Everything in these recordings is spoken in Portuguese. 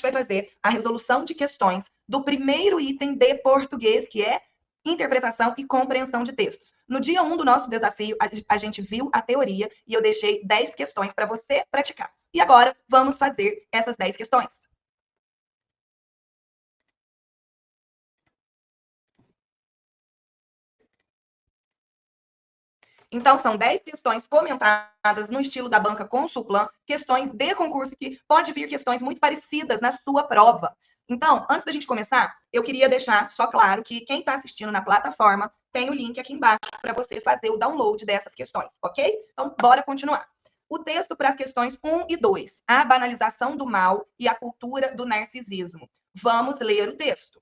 vai fazer a resolução de questões do primeiro item de português, que é interpretação e compreensão de textos. No dia 1 do nosso desafio, a gente viu a teoria e eu deixei 10 questões para você praticar. E agora, vamos fazer essas 10 questões. Então, são 10 questões comentadas no estilo da banca Consulplan, questões de concurso que pode vir questões muito parecidas na sua prova. Então, antes da gente começar, eu queria deixar só claro que quem está assistindo na plataforma tem o link aqui embaixo para você fazer o download dessas questões, ok? Então, bora continuar. O texto para as questões 1 e 2, a banalização do mal e a cultura do narcisismo. Vamos ler o texto.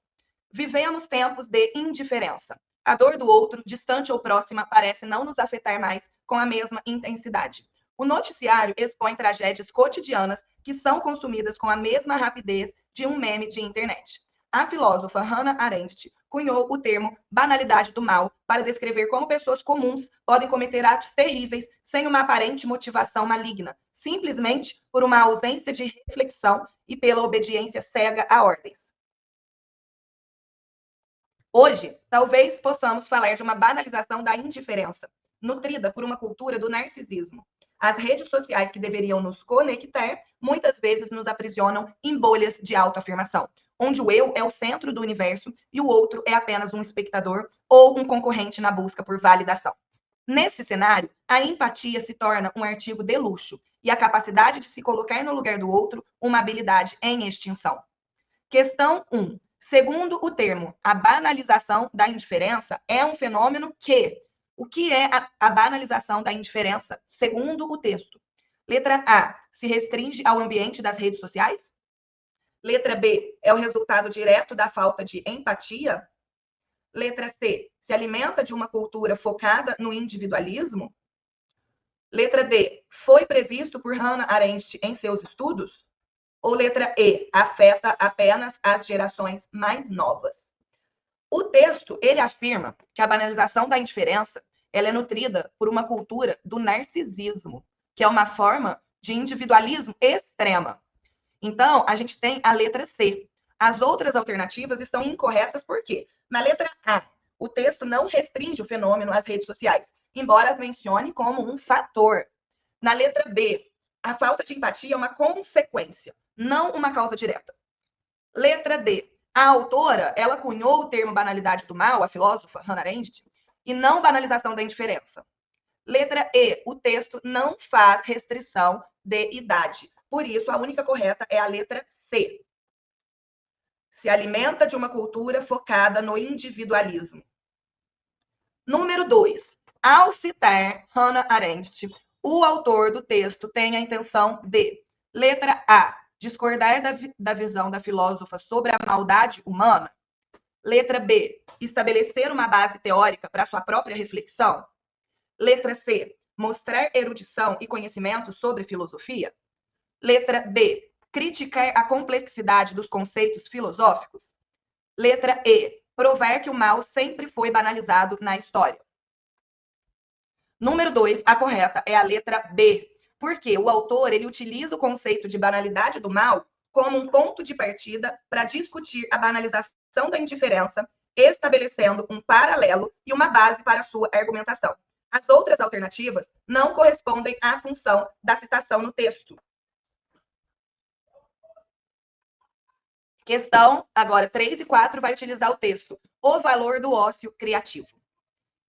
Vivemos tempos de indiferença. A dor do outro, distante ou próxima, parece não nos afetar mais com a mesma intensidade. O noticiário expõe tragédias cotidianas que são consumidas com a mesma rapidez de um meme de internet. A filósofa Hannah Arendt cunhou o termo banalidade do mal para descrever como pessoas comuns podem cometer atos terríveis sem uma aparente motivação maligna, simplesmente por uma ausência de reflexão e pela obediência cega a ordens. Hoje, talvez possamos falar de uma banalização da indiferença, nutrida por uma cultura do narcisismo. As redes sociais que deveriam nos conectar, muitas vezes nos aprisionam em bolhas de autoafirmação, onde o eu é o centro do universo e o outro é apenas um espectador ou um concorrente na busca por validação. Nesse cenário, a empatia se torna um artigo de luxo e a capacidade de se colocar no lugar do outro uma habilidade em extinção. Questão 1. Segundo o termo, a banalização da indiferença é um fenômeno que... O que é a banalização da indiferença, segundo o texto? Letra A. Se restringe ao ambiente das redes sociais? Letra B. É o resultado direto da falta de empatia? Letra C. Se alimenta de uma cultura focada no individualismo? Letra D. Foi previsto por Hannah Arendt em seus estudos? Ou letra E, afeta apenas as gerações mais novas? O texto, ele afirma que a banalização da indiferença, ela é nutrida por uma cultura do narcisismo, que é uma forma de individualismo extrema. Então, a gente tem a letra C. As outras alternativas estão incorretas por quê? Na letra A, o texto não restringe o fenômeno às redes sociais, embora as mencione como um fator. Na letra B, a falta de empatia é uma consequência, não uma causa direta. Letra D. A autora, ela cunhou o termo banalidade do mal, a filósofa Hannah Arendt, e não banalização da indiferença. Letra E. O texto não faz restrição de idade. Por isso, a única correta é a letra C. Se alimenta de uma cultura focada no individualismo. Número 2. Ao citar Hannah Arendt, o autor do texto tem a intenção de, letra A, discordar da visão da filósofa sobre a maldade humana. Letra B, estabelecer uma base teórica para sua própria reflexão. Letra C, mostrar erudição e conhecimento sobre filosofia. Letra D, criticar a complexidade dos conceitos filosóficos. Letra E, provar que o mal sempre foi banalizado na história. Número 2, a correta é a letra B, porque o autor ele utiliza o conceito de banalidade do mal como um ponto de partida para discutir a banalização da indiferença, estabelecendo um paralelo e uma base para a sua argumentação. As outras alternativas não correspondem à função da citação no texto. Questão agora 3 e 4 vai utilizar o texto. O valor do ócio criativo.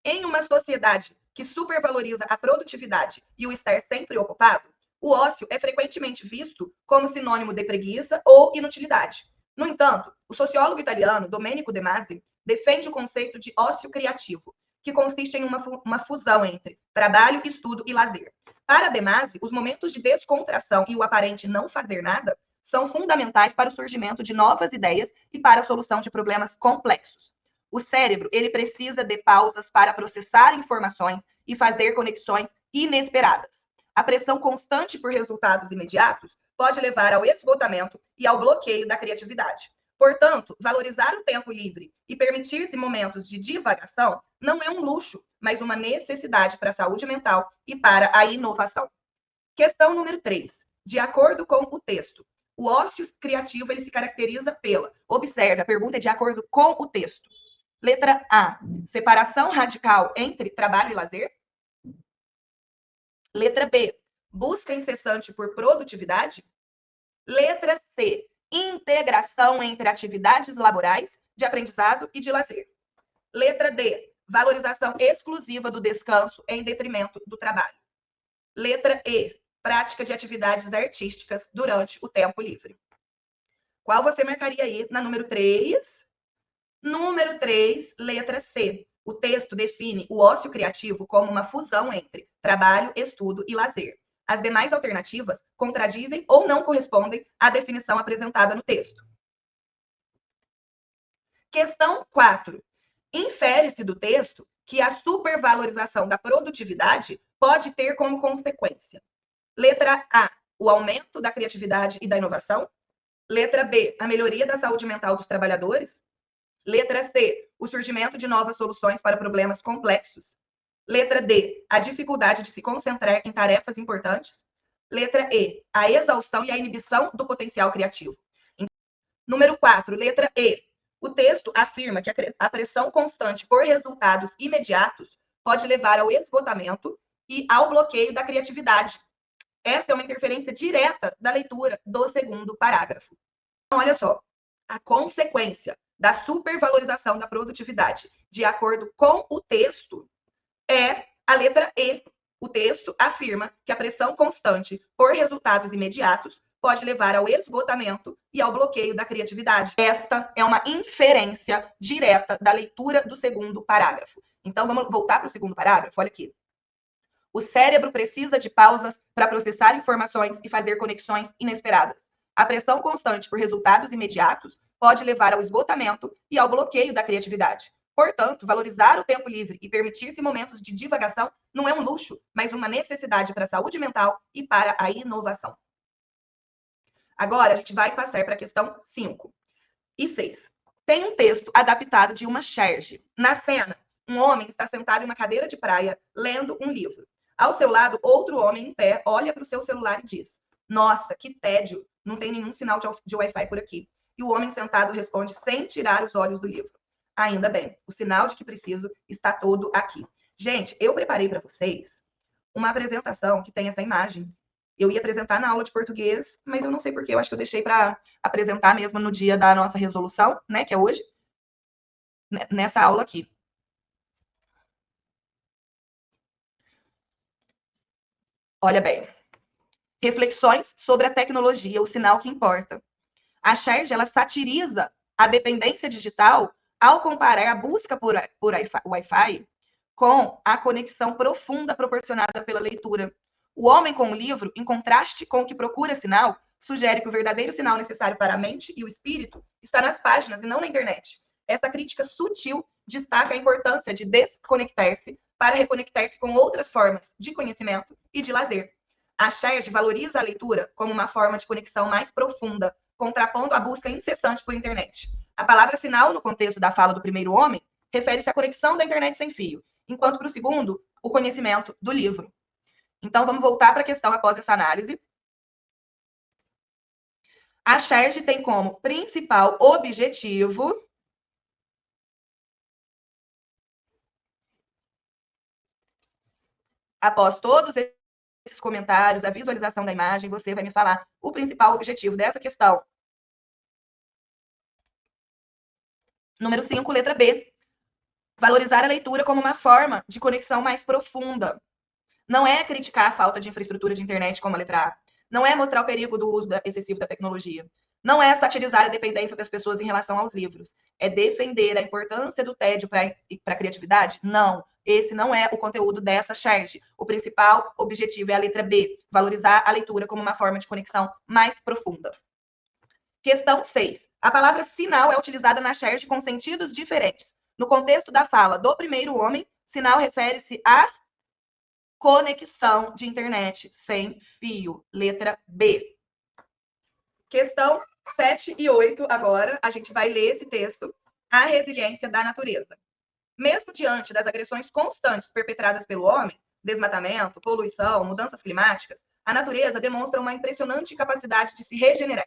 Em uma sociedade que supervaloriza a produtividade e o estar sempre ocupado, o ócio é frequentemente visto como sinônimo de preguiça ou inutilidade. No entanto, o sociólogo italiano Domenico De Masi defende o conceito de ócio criativo, que consiste em uma fusão entre trabalho, estudo e lazer. Para De Masi, os momentos de descontração e o aparente não fazer nada são fundamentais para o surgimento de novas ideias e para a solução de problemas complexos. O cérebro, ele precisa de pausas para processar informações e fazer conexões inesperadas. A pressão constante por resultados imediatos pode levar ao esgotamento e ao bloqueio da criatividade. Portanto, valorizar o tempo livre e permitir-se momentos de divagação não é um luxo, mas uma necessidade para a saúde mental e para a inovação. Questão número 3. De acordo com o texto, O ócio criativo ele se caracteriza pela, observe, a pergunta é de acordo com o texto. Letra A, separação radical entre trabalho e lazer. Letra B, busca incessante por produtividade. Letra C, integração entre atividades laborais, de aprendizado e de lazer. Letra D, valorização exclusiva do descanso em detrimento do trabalho. Letra E, prática de atividades artísticas durante o tempo livre. Qual você marcaria aí na número 3? Número 3, letra C. O texto define o ócio criativo como uma fusão entre trabalho, estudo e lazer. As demais alternativas contradizem ou não correspondem à definição apresentada no texto. Questão 4. Infere-se do texto que a supervalorização da produtividade pode ter como consequência: letra A, o aumento da criatividade e da inovação. Letra B, a melhoria da saúde mental dos trabalhadores. Letra C, o surgimento de novas soluções para problemas complexos. Letra D, a dificuldade de se concentrar em tarefas importantes. Letra E, a exaustão e a inibição do potencial criativo. Número 4, letra E. O texto afirma que a pressão constante por resultados imediatos pode levar ao esgotamento e ao bloqueio da criatividade. Essa é uma interferência direta da leitura do segundo parágrafo. Então, olha só, a consequência da supervalorização da produtividade, de acordo com o texto, é a letra E. O texto afirma que a pressão constante por resultados imediatos pode levar ao esgotamento e ao bloqueio da criatividade. Esta é uma inferência direta da leitura do segundo parágrafo. Então, vamos voltar para o segundo parágrafo? Olha aqui. O cérebro precisa de pausas para processar informações e fazer conexões inesperadas. A pressão constante por resultados imediatos pode levar ao esgotamento e ao bloqueio da criatividade. Portanto, valorizar o tempo livre e permitir-se momentos de divagação não é um luxo, mas uma necessidade para a saúde mental e para a inovação. Agora, a gente vai passar para a questão 5 e 6. Tem um texto adaptado de uma charge. Na cena, um homem está sentado em uma cadeira de praia, lendo um livro. Ao seu lado, outro homem em pé olha para o seu celular e diz: "Nossa, que tédio, não tem nenhum sinal de Wi-Fi por aqui." E o homem sentado responde sem tirar os olhos do livro: "Ainda bem, o sinal de que preciso está todo aqui." Gente, eu preparei para vocês uma apresentação que tem essa imagem. Eu ia apresentar na aula de português, mas eu não sei porquê, eu acho que eu deixei para apresentar mesmo no dia da nossa resolução, né, que é hoje, nessa aula aqui. Olha bem. Reflexões sobre a tecnologia, o sinal que importa. A charge, ela satiriza a dependência digital ao comparar a busca por Wi-Fi com a conexão profunda proporcionada pela leitura. O homem com o livro, em contraste com o que procura sinal, sugere que o verdadeiro sinal necessário para a mente e o espírito está nas páginas e não na internet. Essa crítica sutil destaca a importância de desconectar-se para reconectar-se com outras formas de conhecimento e de lazer. A charge valoriza a leitura como uma forma de conexão mais profunda, contrapondo a busca incessante por internet. A palavra sinal, no contexto da fala do primeiro homem, refere-se à conexão da internet sem fio, enquanto para o segundo, o conhecimento do livro. Então, vamos voltar para a questão após essa análise. A charge tem como principal objetivo após todos esses comentários, a visualização da imagem, você vai me falar o principal objetivo dessa questão. Número 5, letra B. Valorizar a leitura como uma forma de conexão mais profunda. Não é criticar a falta de infraestrutura de internet como a letra A. Não é mostrar o perigo do uso excessivo da tecnologia. Não é satirizar a dependência das pessoas em relação aos livros. É defender a importância do tédio para a criatividade? Não. Esse não é o conteúdo dessa charge. O principal objetivo é a letra B, valorizar a leitura como uma forma de conexão mais profunda. Questão 6. A palavra sinal é utilizada na charge com sentidos diferentes. No contexto da fala do primeiro homem, sinal refere-se a conexão de internet sem fio. Letra B. Questão 7 e 8, agora, a gente vai ler esse texto. A resiliência da natureza. Mesmo diante das agressões constantes perpetradas pelo homem, desmatamento, poluição, mudanças climáticas, a natureza demonstra uma impressionante capacidade de se regenerar.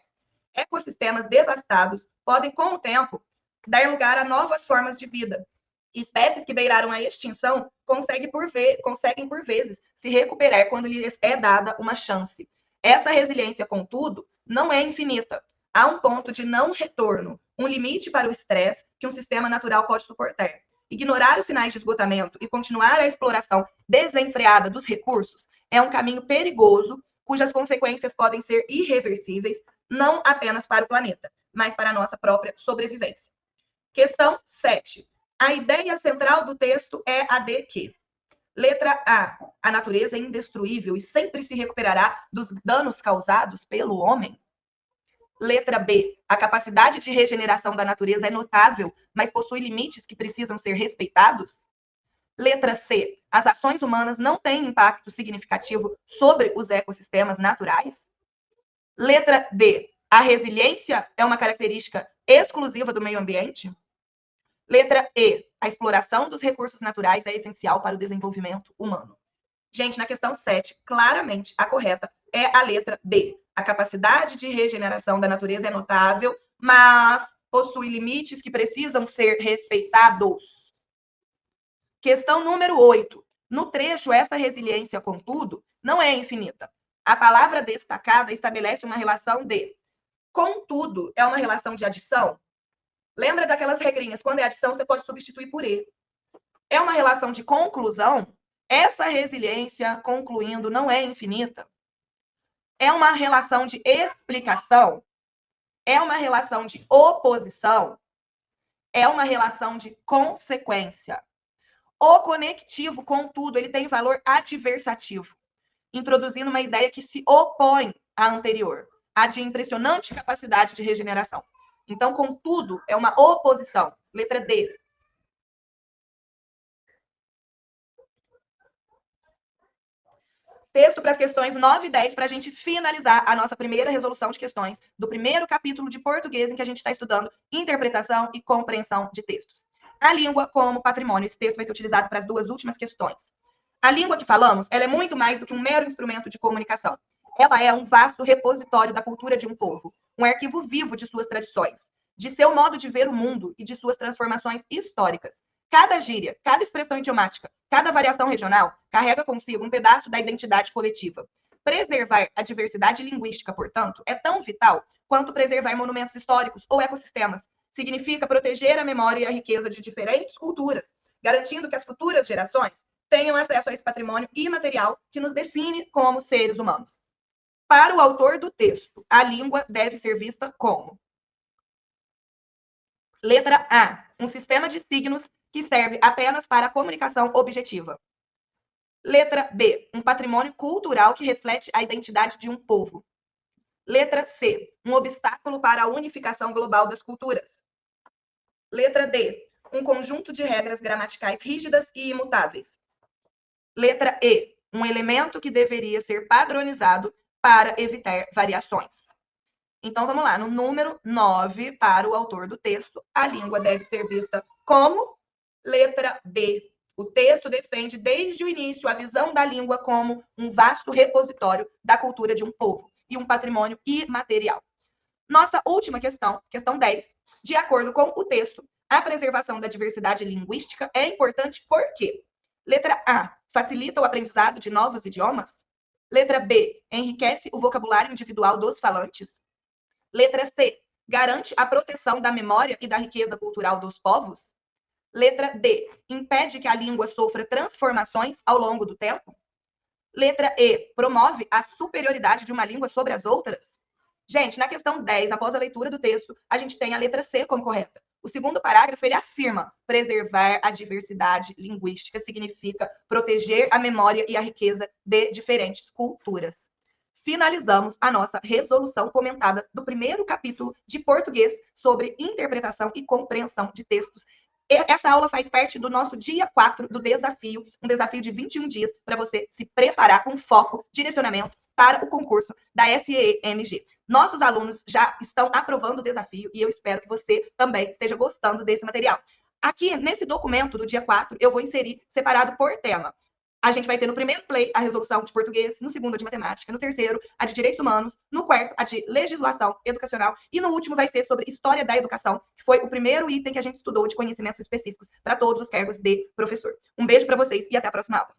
Ecossistemas devastados podem, com o tempo, dar lugar a novas formas de vida. Espécies que beiraram a extinção conseguem, por vezes, se recuperar quando lhes é dada uma chance. Essa resiliência, contudo, não é infinita. Há um ponto de não retorno, um limite para o estresse que um sistema natural pode suportar. Ignorar os sinais de esgotamento e continuar a exploração desenfreada dos recursos é um caminho perigoso, cujas consequências podem ser irreversíveis, não apenas para o planeta, mas para a nossa própria sobrevivência. Questão 7. A ideia central do texto é a de que: letra A natureza é indestruível e sempre se recuperará dos danos causados pelo homem. Letra B, a capacidade de regeneração da natureza é notável, mas possui limites que precisam ser respeitados. Letra C, as ações humanas não têm impacto significativo sobre os ecossistemas naturais. Letra D, a resiliência é uma característica exclusiva do meio ambiente. Letra E, a exploração dos recursos naturais é essencial para o desenvolvimento humano. Gente, na questão 7, claramente a correta é a letra B. A capacidade de regeneração da natureza é notável, mas possui limites que precisam ser respeitados. Questão número 8. No trecho, essa resiliência, contudo, não é infinita. A palavra destacada estabelece uma relação de contudo. É uma relação de adição? Lembra daquelas regrinhas? Quando é adição, você pode substituir por E. É uma relação de conclusão? Essa resiliência, concluindo, não é infinita? É uma relação de explicação? É uma relação de oposição? É uma relação de consequência? O conectivo, contudo, ele tem valor adversativo, introduzindo uma ideia que se opõe à anterior, a de impressionante capacidade de regeneração. Então, contudo, é uma oposição. Letra D. Texto para as questões 9 e 10, para a gente finalizar a nossa primeira resolução de questões do primeiro capítulo de português, em que a gente está estudando interpretação e compreensão de textos. A língua como patrimônio. Esse texto vai ser utilizado para as duas últimas questões. A língua que falamos, ela é muito mais do que um mero instrumento de comunicação. Ela é um vasto repositório da cultura de um povo, um arquivo vivo de suas tradições, de seu modo de ver o mundo e de suas transformações históricas. Cada gíria, cada expressão idiomática, cada variação regional carrega consigo um pedaço da identidade coletiva. Preservar a diversidade linguística, portanto, é tão vital quanto preservar monumentos históricos ou ecossistemas. Significa proteger a memória e a riqueza de diferentes culturas, garantindo que as futuras gerações tenham acesso a esse patrimônio imaterial que nos define como seres humanos. Para o autor do texto, a língua deve ser vista como: letra A, um sistema de signos que serve apenas para a comunicação objetiva. Letra B, um patrimônio cultural que reflete a identidade de um povo. Letra C, um obstáculo para a unificação global das culturas. Letra D, um conjunto de regras gramaticais rígidas e imutáveis. Letra E, um elemento que deveria ser padronizado para evitar variações. Então, vamos lá. No número 9, para o autor do texto, a língua deve ser vista como: letra B. O texto defende desde o início a visão da língua como um vasto repositório da cultura de um povo e um patrimônio imaterial. Nossa última questão, questão 10. De acordo com o texto, a preservação da diversidade linguística é importante porque: letra A, facilita o aprendizado de novos idiomas. Letra B, enriquece o vocabulário individual dos falantes. Letra C, garante a proteção da memória e da riqueza cultural dos povos. Letra D, impede que a língua sofra transformações ao longo do tempo. Letra E, promove a superioridade de uma língua sobre as outras. Gente, na questão 10, após a leitura do texto, a gente tem a letra C como correta. O segundo parágrafo, ele afirma: preservar a diversidade linguística significa proteger a memória e a riqueza de diferentes culturas. Finalizamos a nossa resolução comentada do primeiro capítulo de português sobre interpretação e compreensão de textos. Essa aula faz parte do nosso dia 4 do desafio, um desafio de 21 dias para você se preparar com foco, direcionamento para o concurso da SEMG. Nossos alunos já estão aprovando o desafio e eu espero que você também esteja gostando desse material. Aqui, nesse documento do dia 4, eu vou inserir separado por tema A gente vai ter no primeiro play a resolução de português, no segundo a de matemática, no terceiro a de direitos humanos, no quarto a de legislação educacional e no último vai ser sobre história da educação, que foi o primeiro item que a gente estudou de conhecimentos específicos para todos os cargos de professor. Um beijo para vocês e até a próxima aula.